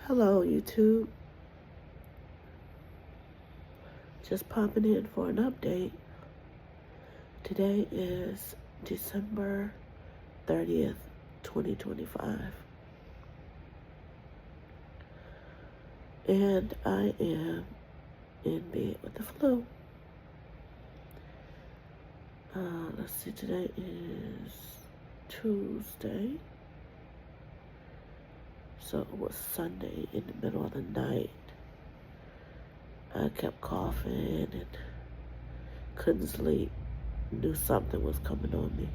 Hello, YouTube. Just popping in for an update. Today is December 30th, 2025. And I am in bed with the flu. Let's see, today is Tuesday. So it was Sunday in the middle of the night. I kept coughing and couldn't sleep. Knew something was coming on me.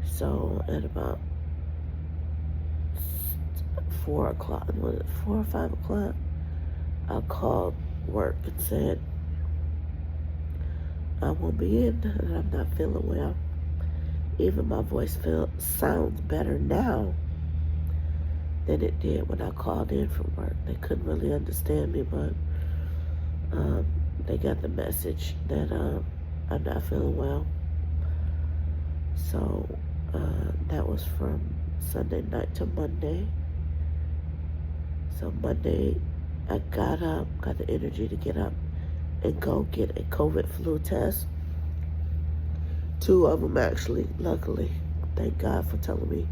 So at about 4 o'clock, was it 4 or 5 o'clock? I called work and said, I won't be in and I'm not feeling well. Even my voice sounds better now than it did when I called in from work. They couldn't really understand me, but they got the message that I'm not feeling well. So that was from Sunday night to Monday. So Monday, I got up, got the energy to get up and go get a COVID flu test. 2 of them actually, luckily. Thank God for telling me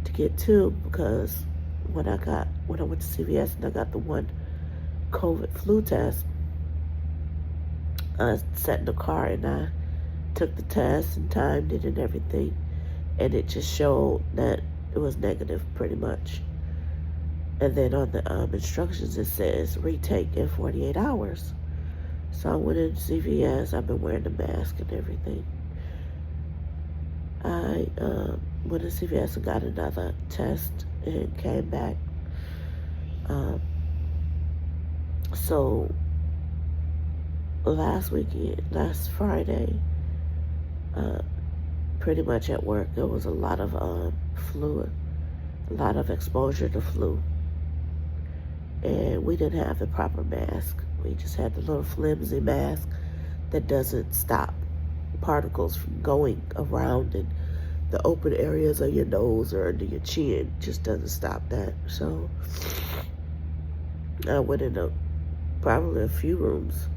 to get 2, because when I went to CVS and I got the one COVID flu test, I sat in the car and I took the test and timed it and everything, and it just showed that it was negative pretty much. And then on the instructions it says retake in 48 hours. So I went into CVS. I've been wearing the mask and everything. I went to CVS and got another test and came back. So last Friday, pretty much at work, there was a lot of flu, a lot of exposure to flu. And we didn't have the proper mask. We just had the little flimsy mask that doesn't stop particles from going around in the open areas of your nose or under your chin. Just doesn't stop that. So I went into probably a few rooms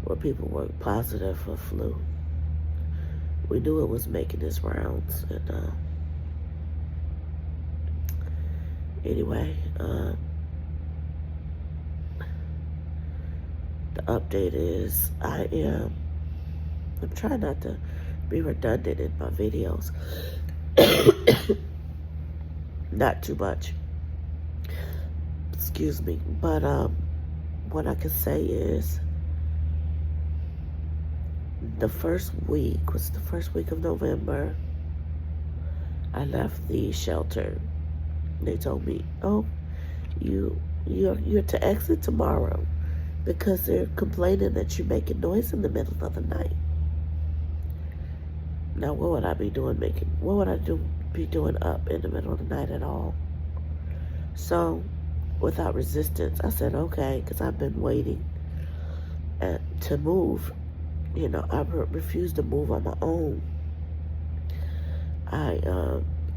where people were positive for flu. We knew it was making its rounds. And anyway, the update is I'm trying not to be redundant in my videos. Not too much. Excuse me. But what I can say is the first week was the first week of November. I left the shelter. They told me, oh, you're to exit tomorrow, because they're complaining that you're making noise in the middle of the night. Now, what would I be doing be doing up in the middle of the night at all? So, without resistance, I said, okay, because I've been waiting to move. You know, I refused to move on my own.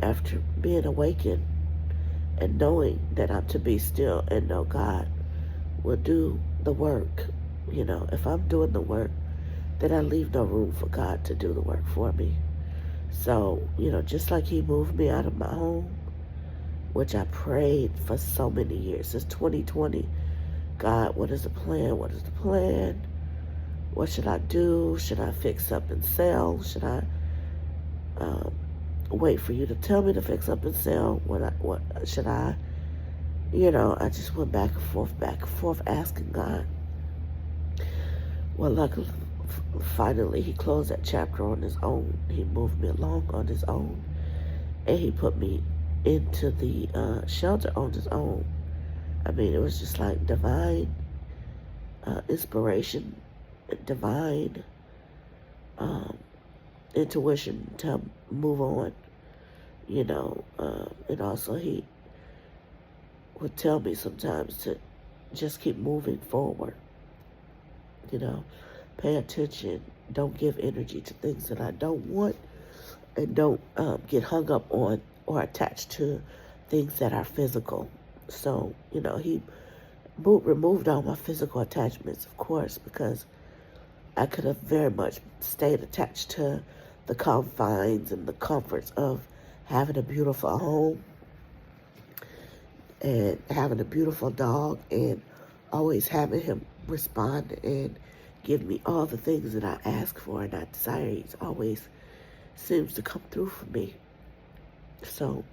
After being awakened and knowing that I'm to be still and know God will do the work. You know, if I'm doing the work, then I leave no room for God to do the work for me. So, you know, just like he moved me out of my home, which I prayed for so many years, since 2020, God, what is the plan? What is the plan? What should I do? Should I fix up and sell? Should I wait for you to tell me to fix up and sell? What should I? You know, I just went back and forth, asking God. Well, luckily, finally, he closed that chapter on his own. He moved me along on his own. And he put me into the shelter on his own. I mean, it was just like divine inspiration, divine intuition to move on. You know, and also he would tell me sometimes to just keep moving forward. You know, pay attention. Don't give energy to things that I don't want, and don't get hung up on or attached to things that are physical. So, he removed all my physical attachments, of course, because I could have very much stayed attached to the confines and the comforts of having a beautiful home and having a beautiful dog and always having him respond and give me all the things that I ask for and I desire. He always seems to come through for me. So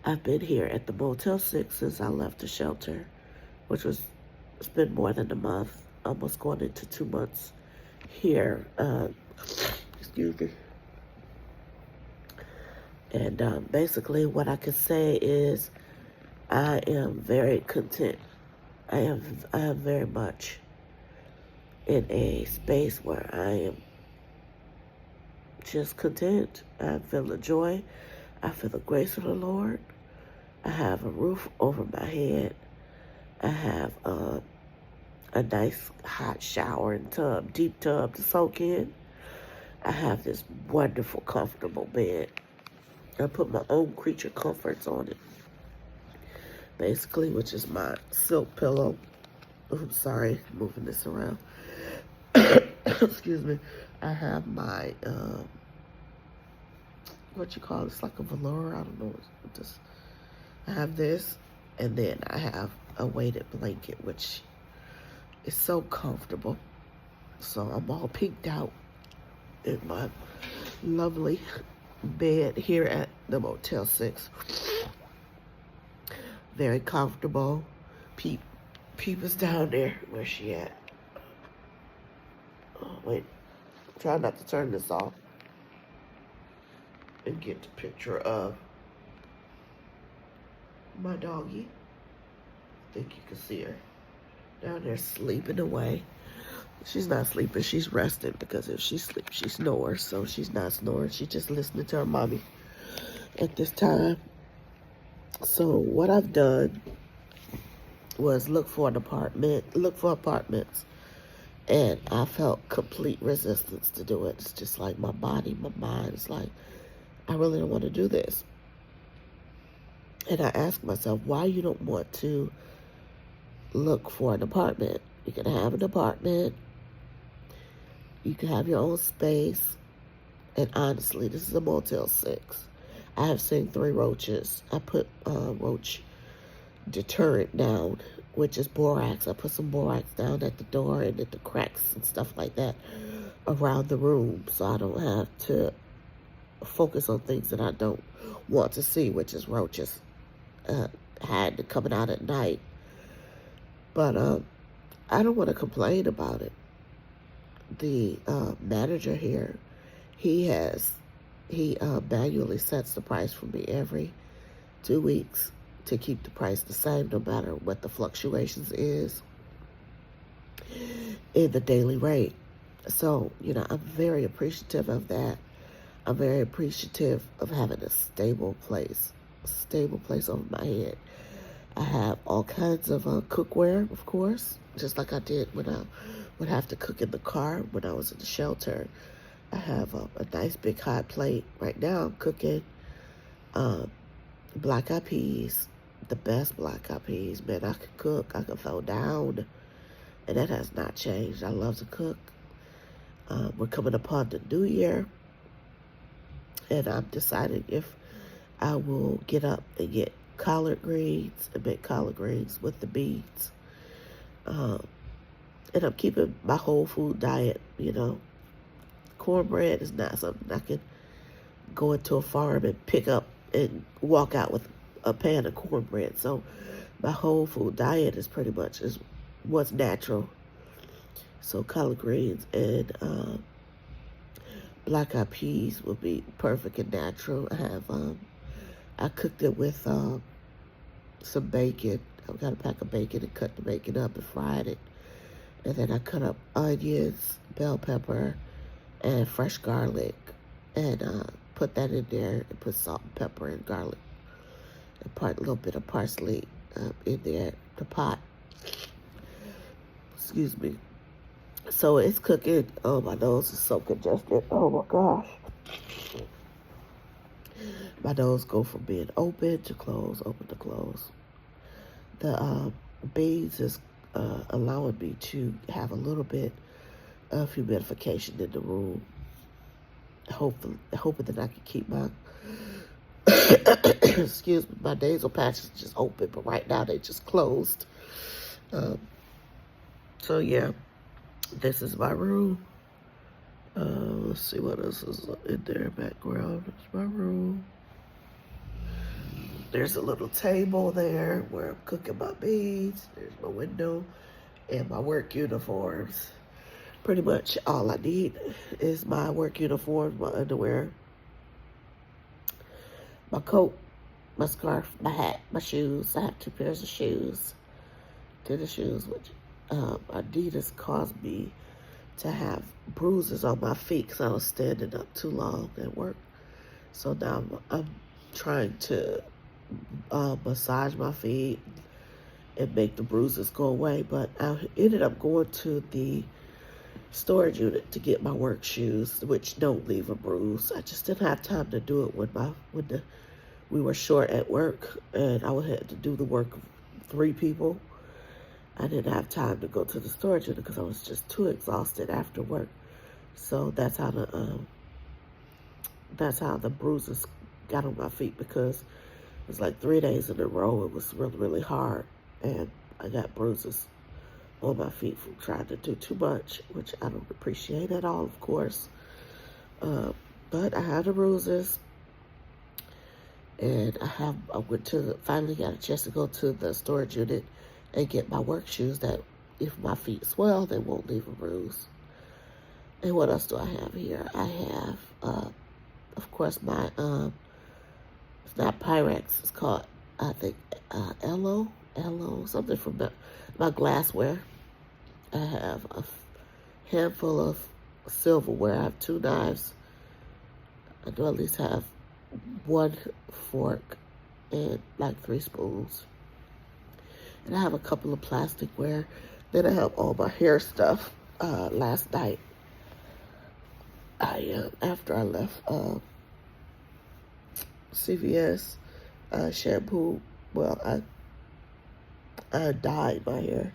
I've been here at the Motel 6 since I left the shelter, which was, it's been more than a month, almost going into 2 months here. Excuse me. And basically what I could say is I am very content. I am very much in a space where I am just content. I feel the joy. I feel the grace of the Lord. I have a roof over my head. I have a nice hot shower and tub, deep tub to soak in. I have this wonderful, comfortable bed. I put my own creature comforts on it, basically, which is my silk pillow. Oh, I'm sorry, moving this around. Excuse me. I have my, what you call it? It's like a velour. I don't know what this. I have this, and then I have a weighted blanket, which is so comfortable. So I'm all pinked out in my lovely bed here at the Motel 6. Very comfortable. Peep is down there. Where's she at? Oh, wait. Try not to turn this off and get the picture of my doggy. I think you can see her down there sleeping away. She's not sleeping, she's resting, because if she sleeps, she snores. So she's not snoring, she's just listening to her mommy at this time. So what I've done was look for apartments, and I felt complete resistance to do it. It's just like my body, my mind is like, I really don't want to do this. And I asked myself, why you don't want to look for an apartment? You can have an apartment, you can have your own space, and honestly, this is a Motel 6. I have seen 3 roaches. I put roach deterrent down, which is borax. I put some borax down at the door and at the cracks and stuff like that around the room, so I don't have to focus on things that I don't want to see, which is roaches coming out at night. But I don't want to complain about it. The manager here, he manually sets the price for me every 2 weeks to keep the price the same no matter what the fluctuations is in the daily rate. So, I'm very appreciative of that. I'm very appreciative of having a stable place over my head. I have all kinds of cookware, of course, just like I did when I would have to cook in the car when I was in the shelter. I have a nice big hot plate. Right now I'm cooking black-eyed peas, the best black-eyed peas. Man, I can cook, I can throw down, and that has not changed. I love to cook. We're coming upon the new year, and I'm deciding if I will get up and get collard greens and make collard greens with the beans. And I'm keeping my whole food diet, Cornbread is not something I can go into a farm and pick up and walk out with a pan of cornbread. So my whole food diet is pretty much is what's natural. So collard greens and black-eyed peas will be perfect and natural. I cooked it with some bacon. I got a pack of bacon and cut the bacon up and fried it. And then I cut up onions, bell pepper, and fresh garlic, and put that in there, and put salt and pepper and garlic, and a little bit of parsley in there, the pot. Excuse me. So it's cooking. Oh, my nose is so congested. Oh my gosh. My nose go from being open to close, open to close. the beans is allowing me to have a little bit of humidification in the room. Hoping that I can keep my excuse me, my nasal patches just open, but right now they just closed. So yeah, this is my room. Let's see what else is in there. Background. It's my room. There's a little table there where I'm cooking my beans. There's my window and my work uniforms. Pretty much all I need is my work uniform, my underwear, my coat, my scarf, my hat, my shoes. I have 2 pairs of shoes. Tennis shoes, which Adidas caused me to have bruises on my feet because I was standing up too long at work. So now I'm trying to massage my feet and make the bruises go away. But I ended up going to the storage unit to get my work shoes, which don't leave a bruise. I just didn't have time to do it when we were short at work, and I had to do the work of 3 people. I didn't have time to go to the storage unit because I was just too exhausted after work. So that's how the bruises got on my feet, because it was like 3 days in a row. It was really, really hard, and I got bruises on my feet from trying to do too much, which I don't appreciate at all, of course. But I had the bruises, and finally got a chance to go to the storage unit and get my work shoes that if my feet swell, they won't leave a bruise. And what else do I have here? I have, of course, my, it's not Pyrex, it's called, I think, Elo, something from my glassware. I have a handful of silverware. I have 2 knives. I do at least have 1 fork and like 3 spoons. And I have a couple of plasticware. Then I have all my hair stuff. Last night, after I left CVS, shampoo. Well, I dyed my hair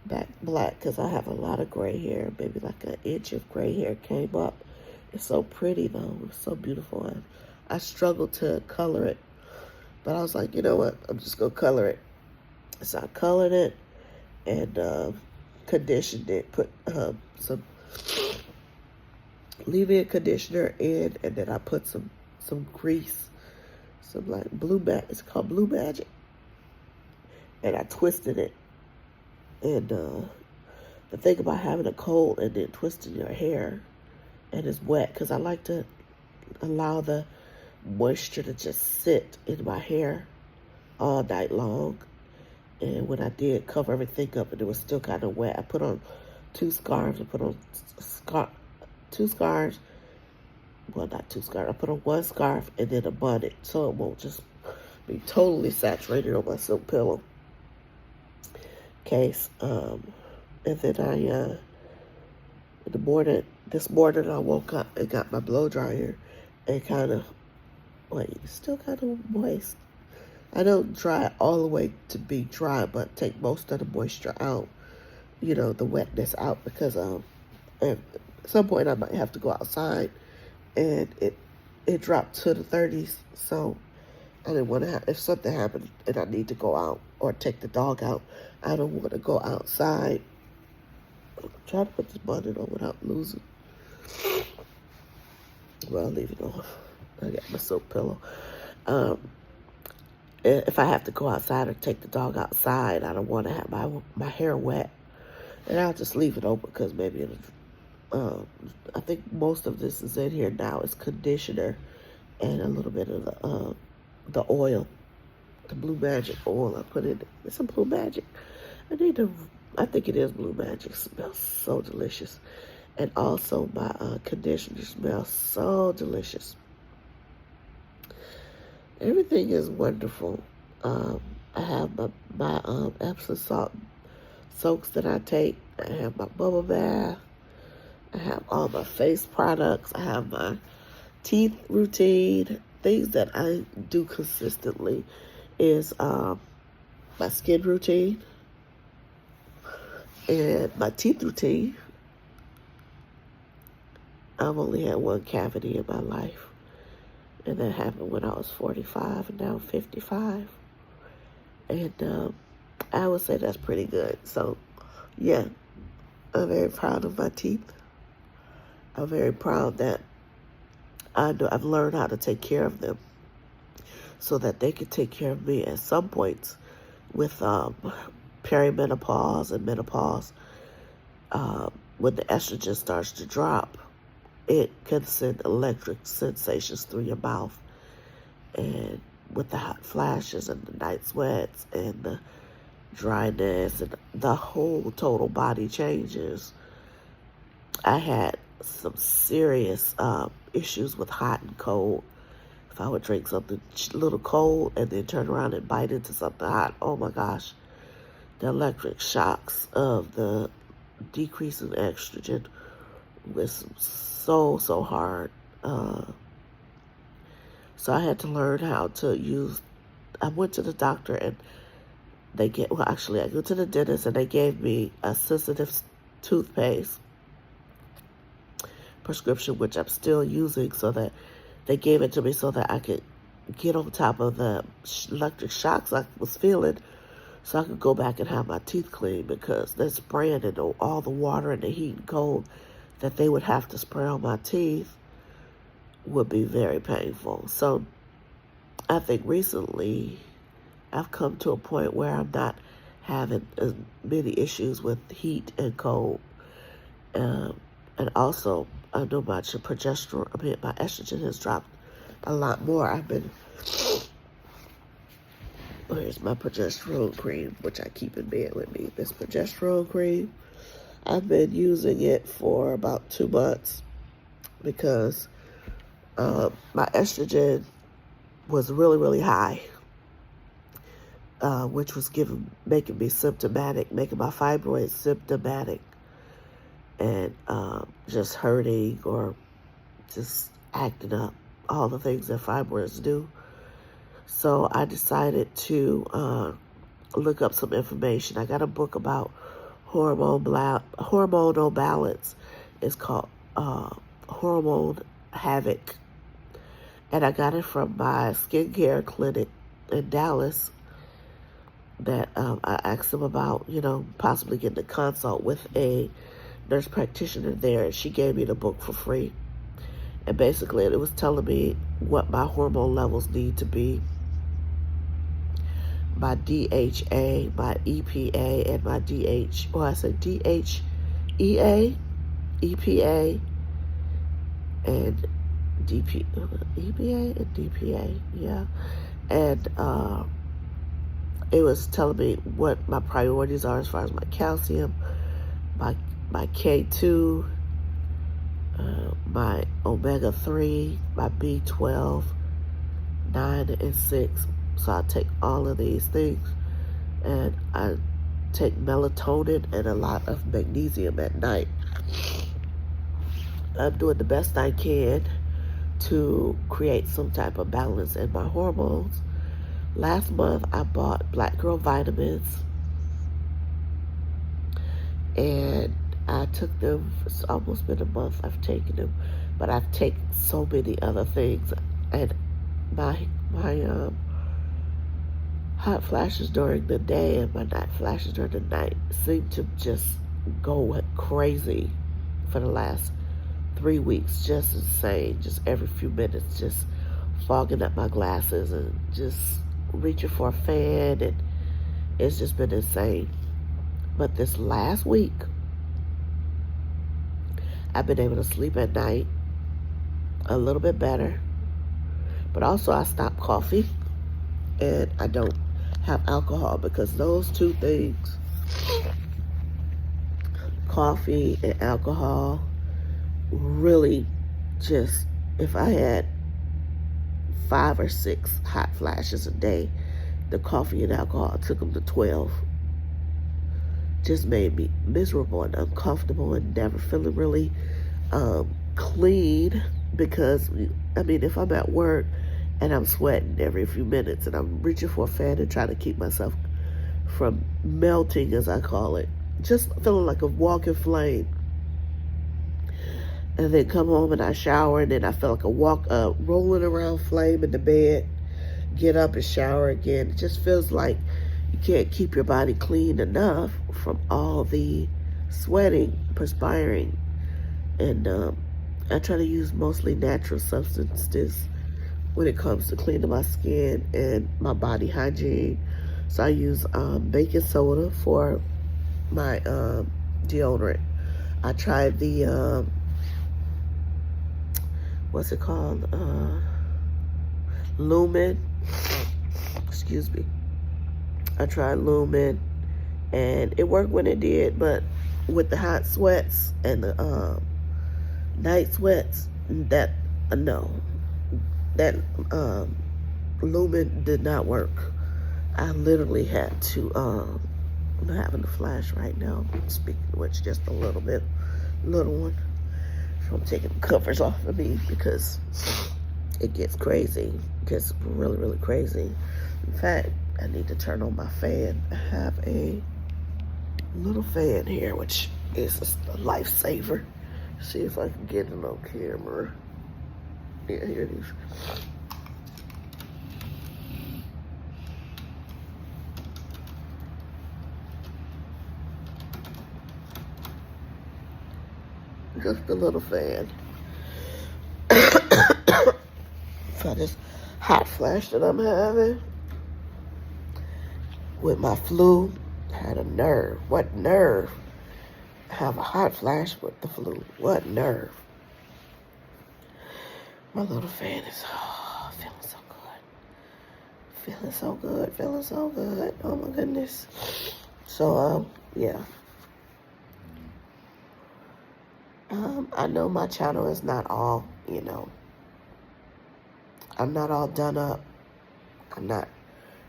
back black because I have a lot of gray hair. Maybe like an inch of gray hair came up. It's so pretty though. It's so beautiful. And I struggled to color it, but I was like, you know what? I'm just gonna color it. So I colored it and conditioned it. Put some leave-in conditioner in, and then I put some grease, some like it's called Blue Magic, and I twisted it. And the thing about having a cold and then twisting your hair and it's wet, because I like to allow the moisture to just sit in my hair all night long. And when I did cover everything up and it was still kind of wet, I put on 2 scarves. I put on 2 scarves. Well, not 2 scarves. I put on 1 scarf and then a bonnet so it won't just be totally saturated on my silk pillow case. And then this morning I woke up and got my blow dryer and it's still kind of moist. I don't dry it all the way to be dry, but take most of the moisture out, the wetness out, because at some point I might have to go outside, and it dropped to the 30s, so I didn't want to if something happened and I need to go out or take the dog out, I don't want to go outside. I'm trying to put this bonnet on without losing. Well, I'll leave it on. I got my silk pillow. If I have to go outside or take the dog outside, I don't want to have my hair wet. And I'll just leave it open because maybe I think most of this is in here now. It's conditioner and a little bit of the oil, the Blue Magic oil I put in it. It's some Blue Magic. I think it is Blue Magic. It smells so delicious. And also my conditioner smells so delicious. Everything is wonderful. I have my Epsom salt soaks that I take. I have my bubble bath. I have all my face products. I have my teeth routine. Things that I do consistently is my skin routine, and my teeth routine. I've only had one cavity in my life, and that happened when I was 45, and now I'm 55. And I would say that's pretty good. So, yeah, I'm very proud of my teeth. I'm very proud that I've learned how to take care of them so that they can take care of me at some points with perimenopause and menopause. When the estrogen starts to drop, it can send electric sensations through your mouth. And with the hot flashes and the night sweats and the dryness and the whole total body changes, I had some serious issues with hot and cold. If I would drink something a little cold and then turn around and bite into something hot, oh my gosh, the electric shocks of the decrease in estrogen was so hard. So I had to learn how to use, I went to the doctor and I went to the dentist and they gave me a sensitive toothpaste prescription, which I'm still using, so that they gave it to me so that I could get on top of the electric shocks I was feeling, so I could go back and have my teeth cleaned, because they're spraying in all the water and the heat and cold that they would have to spray on my teeth would be very painful. So I think recently I've come to a point where I'm not having as many issues with heat and cold. And also, I know my progesterone, my estrogen has dropped a lot more. Here's my progesterone cream, which I keep in bed with me. This progesterone cream, I've been using it for about 2 months because my estrogen was really high, which was making me symptomatic, making my fibroids symptomatic, and just hurting or just acting up, all the things that fibroids do. So I decided to look up some information. I got a book about hormonal balance. It's called Hormone Havoc. And I got it from my skincare clinic in Dallas that I asked them about, possibly getting a consult with a nurse practitioner there. And she gave me the book for free. And basically it was telling me what my hormone levels need to be. My DHA, my EPA, and my DHEA, EPA, and EPA and DPA, yeah. And it was telling me what my priorities are as far as my calcium, my K2, my omega-3, my B12, 9, and 6. So I take all of these things, and I take melatonin and a lot of magnesium at night. I'm doing the best I can to create some type of balance in my hormones. Last month, I bought Black Girl vitamins, and I took them. It's almost been a month I've taken them, but I've taken so many other things, and my hot flashes during the day and my night flashes during the night seem to just go crazy for the last 3 weeks. Just insane. Just every few minutes, just fogging up my glasses and just reaching for a fan, and it's just been insane. But this last week, I've been able to sleep at night a little bit better. But also I stopped coffee, and I don't have alcohol, because those two things, coffee and alcohol, really just, if I had 5 or 6 hot flashes a day, the coffee and alcohol took them to 12. Just made me miserable and uncomfortable and never feeling really clean, because, if I'm at work and I'm sweating every few minutes and I'm reaching for a fan and trying to keep myself from melting, as I call it. Just feeling like a walking flame. And then come home and I shower, and then I feel like a rolling around flame in the bed. Get up and shower again. It just feels like you can't keep your body clean enough from all the sweating, perspiring. And I try to use mostly natural substances when it comes to cleaning my skin and my body hygiene. So I use baking soda for my deodorant. I tried the, what's it called? Lumen. Excuse me. I tried Lumen, and it worked when it did, but with the hot sweats and the night sweats, that no, that Lumen did not work. I literally had to I'm having a flash right now. Speaking of which, just a little one. So I'm taking the covers off of me because it gets crazy. It gets really, really crazy. In fact, I need to turn on my fan. I have a little fan here, which is a lifesaver. See if I can get it on camera. Yeah, here it is. Just a little fan. For this hot flash that I'm having with my flu, I had a nerve. What nerve? Have a hot flash with the flu. What nerve? My little fan is feeling so good. Feeling so good. Feeling so good. Oh my goodness. So yeah. I know my channel is not all, I'm not all done up. I'm not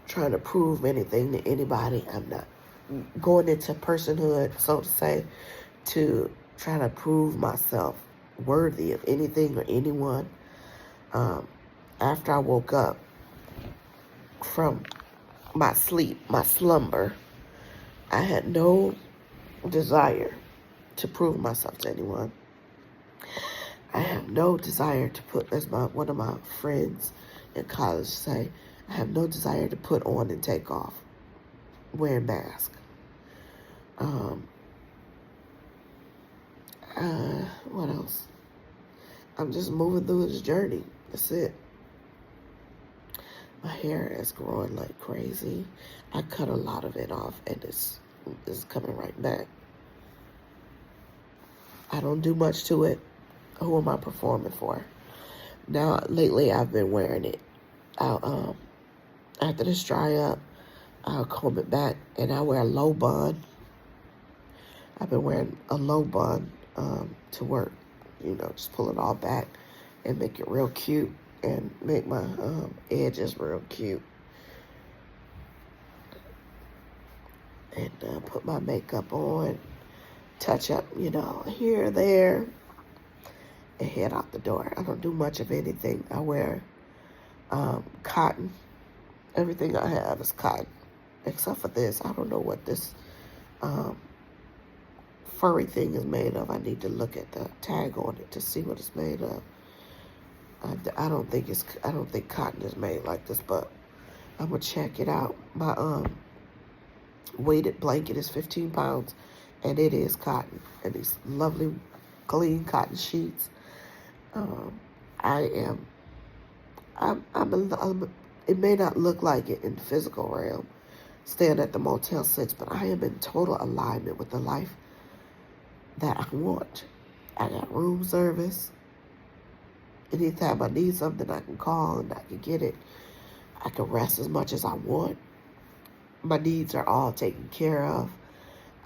trying to prove anything to anybody. I'm not going into personhood, so to say, to try to prove myself worthy of anything or anyone. After I woke up from my sleep, my slumber, I had no desire to prove myself to anyone. I have no desire to put, as one of my friends in college say, I have no desire to put on and take off wearing masks. What else? I'm just moving through this journey. That's it. My hair is growing like crazy. I cut a lot of it off, and it's coming right back. I don't do much to it. Who am I performing for? Now, lately, I've been wearing it. I'll, after this dry up, I'll comb it back, and I wear a low bun. I've been wearing a low bun to work. Just pull it all back and make it real cute and make my edges real cute. And put my makeup on, touch up, here or there, and head out the door. I don't do much of anything. I wear cotton. Everything I have is cotton, except for this. I don't know what this furry thing is made of. I need to look at the tag on it to see what it's made of. I don't think cotton is made like this, but I'm gonna check it out. My weighted blanket is 15 pounds, and it is cotton, and these lovely clean cotton sheets. It may not look like it in the physical realm, staying at the Motel 6, but I am in total alignment with the life that I want. I got room service. Anytime I need something, I can call and I can get it. I can rest as much as I want. My needs are all taken care of.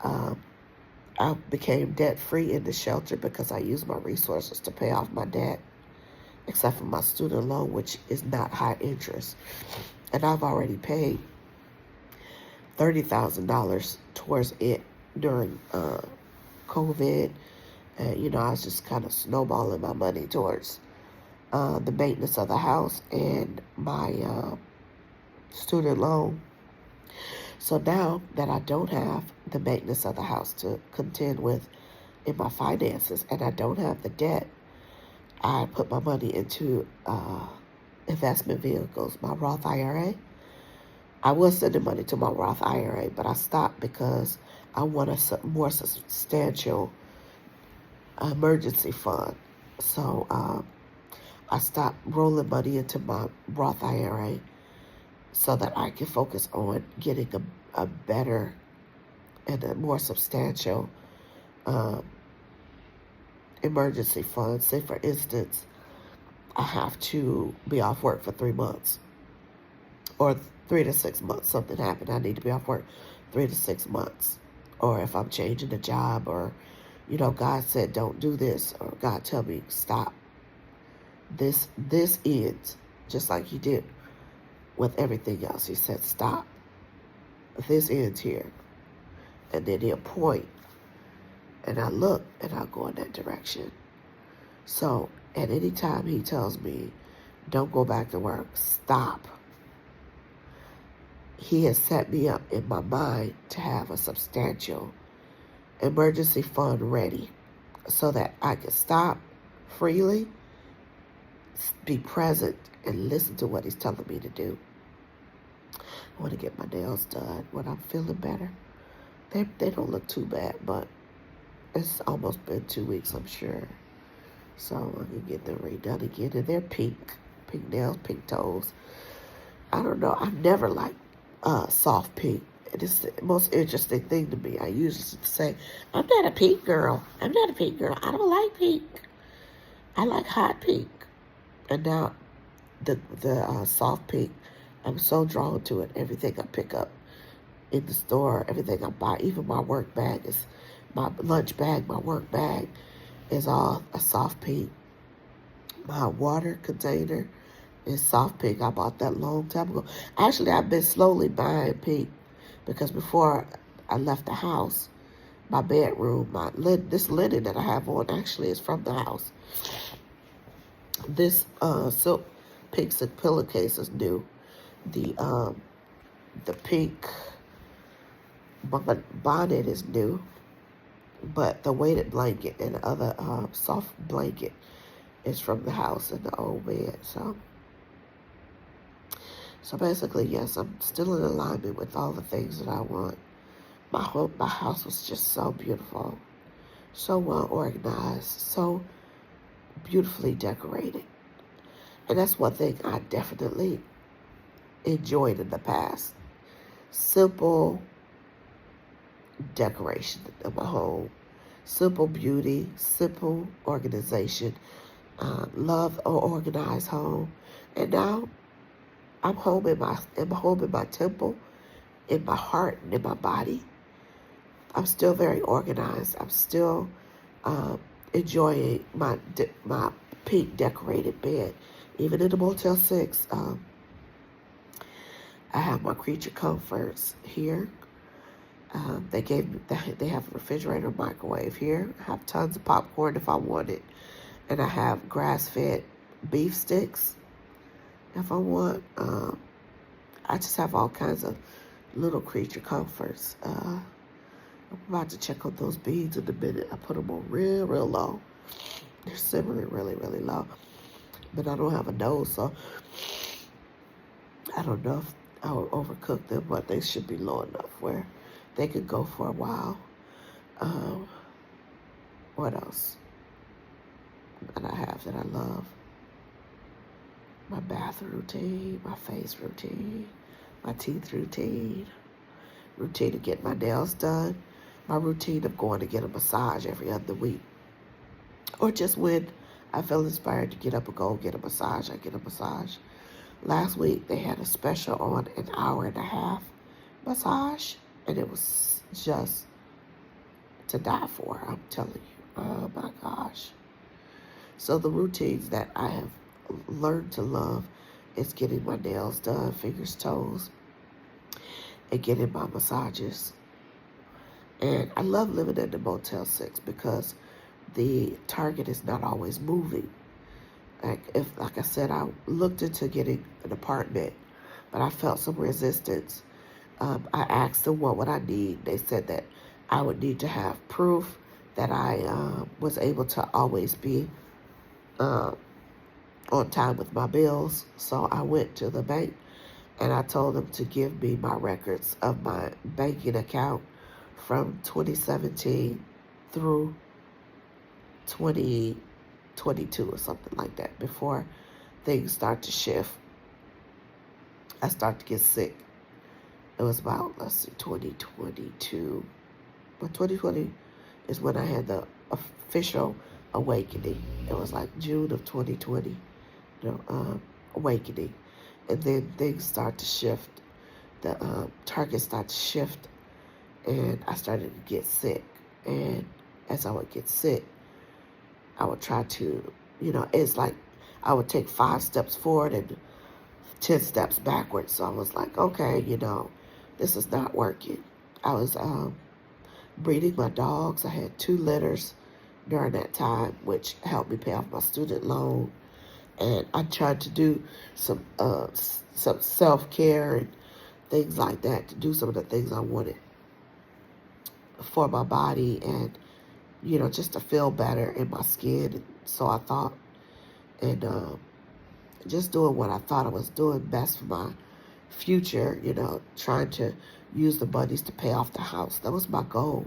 I became debt-free in the shelter because I used my resources to pay off my debt, except for my student loan, which is not high interest. And I've already paid $30,000 towards it during COVID. And, I was just kind of snowballing my money towards the maintenance of the house and my student loan. So now that I don't have the maintenance of the house to contend with in my finances, and I don't have the debt, I put my money into investment vehicles, my Roth IRA. I was sending money to my Roth IRA, but I stopped because I want a more substantial emergency fund. So I stopped rolling money into my Roth IRA so that I can focus on getting a better and a more substantial emergency fund. Say, for instance, I have to be off work for 3 months or 3 to 6 months. Something happened. I need to be off work 3 to 6 months. Or if I'm changing a job, or, God said, don't do this, or God tell me, stop. This ends, just like he did with everything else. He said, stop. This ends here. And then he'll point, and I look, and I'll go in that direction. So at any time he tells me, don't go back to work, stop. He has set me up in my mind to have a substantial emergency fund ready so that I can stop freely, be present, and listen to what he's telling me to do. I want to get my nails done when I'm feeling better. They don't look too bad, but it's almost been 2 weeks, I'm sure. So I can get them redone again. And they're pink nails, pink toes. I don't know. I've never liked soft pink. It is the most interesting thing to me. I used to say, I'm not a pink girl. I'm not a pink girl. I don't like pink. I like hot pink. And now the soft pink, I'm so drawn to it. Everything I pick up in the store, everything I buy, even my work bag is, my lunch bag, my work bag is all a soft pink. My water container is soft pink. I bought that long time ago. Actually, I've been slowly buying pink because before I left the house, my bedroom, this linen that I have on actually is from the house. This silk pink silk pillowcase is new. The pink bonnet is new, but the weighted blanket and the other soft blanket is from the house and the old bed. So basically, yes, I'm still in alignment with all the things that I want. My house was just so beautiful, so well organized, so beautifully decorated. And that's one thing I definitely enjoyed in the past. Simple decoration of my home, simple beauty, simple organization. Love an organized home. And now I'm home in my temple, in my heart, and in my body. I'm still very organized. I'm still enjoying my pink decorated bed. Even in the Motel 6, I have my creature comforts here. They have a refrigerator, microwave here. I have tons of popcorn if I want it. And I have grass-fed beef sticks if I want. I just have all kinds of little creature comforts. I'm about to check on those beans in a minute. I put them on real, real low. They're simmering really, really low. But I don't have a nose, so I don't know if I will overcook them, but they should be low enough where they could go for a while. What else that I have that I love? My bath routine, my face routine, my teeth routine to get my nails done, my routine of going to get a massage every other week. Or just when I feel inspired to get up and go get a massage, I get a massage. Last week, they had a special on an 1.5 hour massage, and it was just to die for, I'm telling you. Oh, my gosh. So the routines that I have learned to love is getting my nails done, fingers, toes, and getting my massages. And I love living in the Motel 6 because the target is not always moving. Like I said, I looked into getting an apartment, but I felt some resistance I asked them what would I need. They said that I would need to have proof that I was able to always be uh, on time with my bills. So I went to the bank and I told them to give me my records of my banking account from 2017 through 2022 or something like that. Before things start to shift, I start to get sick. It was about, let's see, 2022. But 2020 is when I had the official awakening. It was like June of 2020, awakening. And then things start to shift. The target started to shift, and I started to get sick. And as I would get sick, I would try to, it's like I would take 5 steps forward and 10 steps backwards. So I was like, okay, this is not working. I was breeding my dogs. I had 2 litters during that time, which helped me pay off my student loan. And I tried to do some self-care and things like that, to do some of the things I wanted for my body and, just to feel better in my skin. And so I thought, and just doing what I thought I was doing best for my future, trying to use the monies to pay off the house. That was my goal,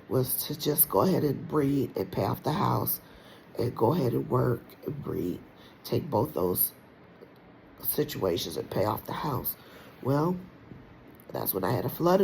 was to just go ahead and breed and pay off the house and go ahead and work and breed. Take both those situations and pay off the house. Well, that's when I had a flood